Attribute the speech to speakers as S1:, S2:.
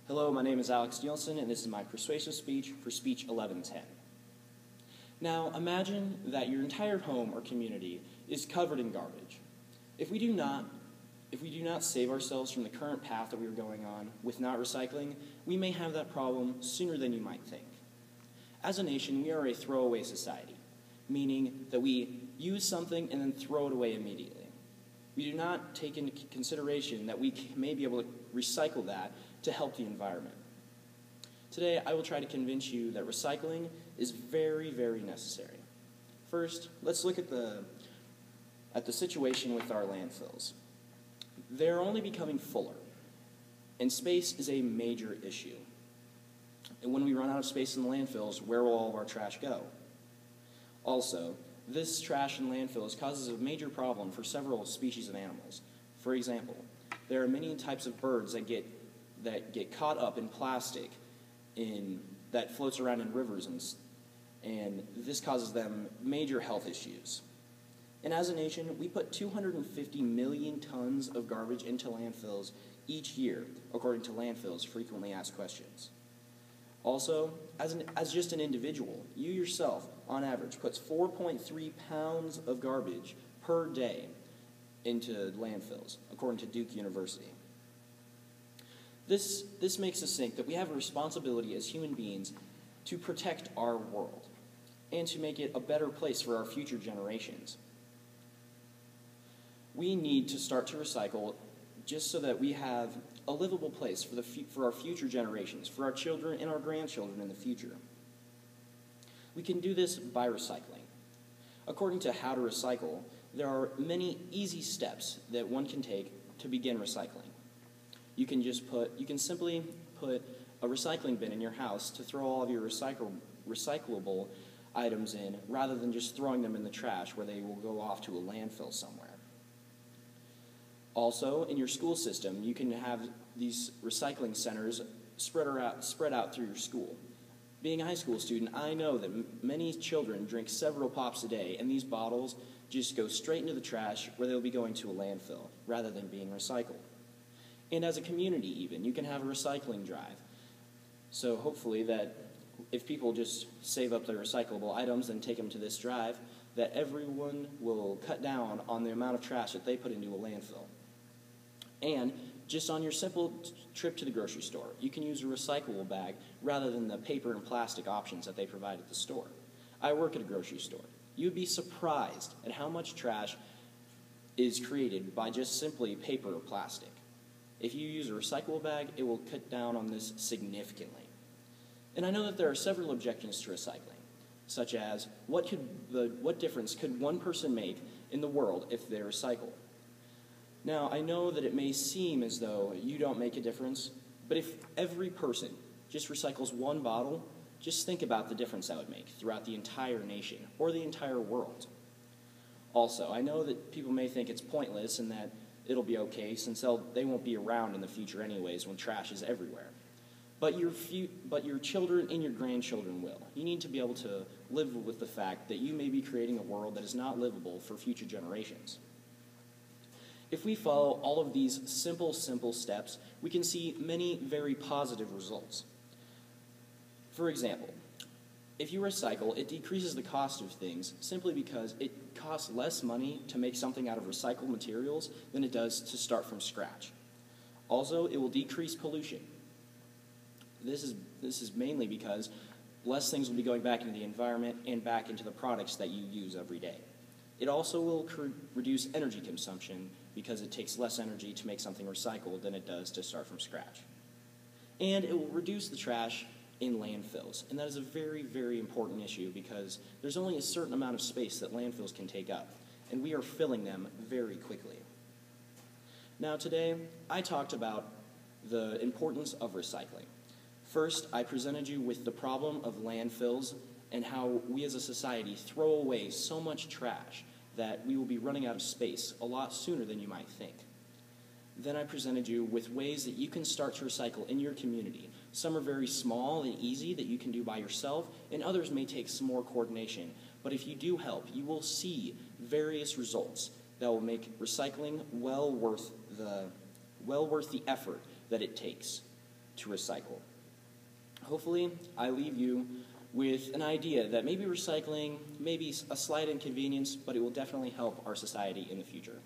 S1: Hello, my name is Alex Nielsen, and this is my persuasive speech for Speech 1110. Now, imagine that your entire home or community is covered in garbage. If we do not save ourselves from the current path that we are going on with not recycling, we may have that problem sooner than you might think. As a nation, we are a throwaway society, meaning that we use something and then throw it away immediately. We do not take into consideration that we may be able to recycle that to help the environment. Today, I will try to convince you that recycling is very, very necessary. First, let's look at the situation with our landfills. They're only becoming fuller, and space is a major issue. And when we run out of space in the landfills, where will all of our trash go? Also, this trash in landfills causes a major problem for several species of animals. For example, there are many types of birds that get caught up in plastic that floats around in rivers, and this causes them major health issues. And as a nation, we put 250 million tons of garbage into landfills each year, according to Landfill's frequently asked questions. Also, as just an individual, you yourself, on average, puts 4.3 pounds of garbage per day into landfills, according to Duke University. This makes us think that we have a responsibility as human beings to protect our world and to make it a better place for our future generations. We need to start to recycle just so that we have a livable place for our future generations, for our children and our grandchildren in the future. We can do this by recycling. According to How to Recycle, there are many easy steps that one can take to begin recycling. You can simply put a recycling bin in your house to throw all of your recyclable items in, rather than just throwing them in the trash where they will go off to a landfill somewhere. Also, in your school system, you can have these recycling centers spread out through your school. Being a high school student, I know that many children drink several pops a day, and these bottles just go straight into the trash where they'll be going to a landfill, rather than being recycled. And as a community even, you can have a recycling drive. So hopefully that if people just save up their recyclable items and take them to this drive, that everyone will cut down on the amount of trash that they put into a landfill. And just on your simple trip to the grocery store, you can use a recyclable bag rather than the paper and plastic options that they provide at the store. I work at a grocery store. You'd be surprised at how much trash is created by just simply paper or plastic. If you use a recyclable bag, it will cut down on this significantly. And I know that there are several objections to recycling, such as what difference could one person make in the world if they recycle? Now, I know that it may seem as though you don't make a difference, but if every person just recycles one bottle, just think about the difference that would make throughout the entire nation or the entire world. Also, I know that people may think it's pointless and that it'll be okay since they won't be around in the future anyways when trash is everywhere. But your children and your grandchildren will. You need to be able to live with the fact that you may be creating a world that is not livable for future generations. If we follow all of these simple steps, we can see many very positive results. For example, if you recycle, it decreases the cost of things simply because it costs less money to make something out of recycled materials than it does to start from scratch. Also, it will decrease pollution. This is mainly because less things will be going back into the environment and back into the products that you use every day. It also will reduce energy consumption because it takes less energy to make something recycled than it does to start from scratch. And it will reduce the trash in landfills, and that is a very, very important issue because there's only a certain amount of space that landfills can take up, and we are filling them very quickly. Now today, I talked about the importance of recycling. First, I presented you with the problem of landfills and how we as a society throw away so much trash that we will be running out of space a lot sooner than you might think. Then I presented you with ways that you can start to recycle in your community. Some are very small and easy that you can do by yourself, and others may take some more coordination. But if you do help, you will see various results that will make recycling well worth the effort that it takes. to recycle. Hopefully, I leave you with an idea that maybe recycling may be a slight inconvenience, but it will definitely help our society in the future.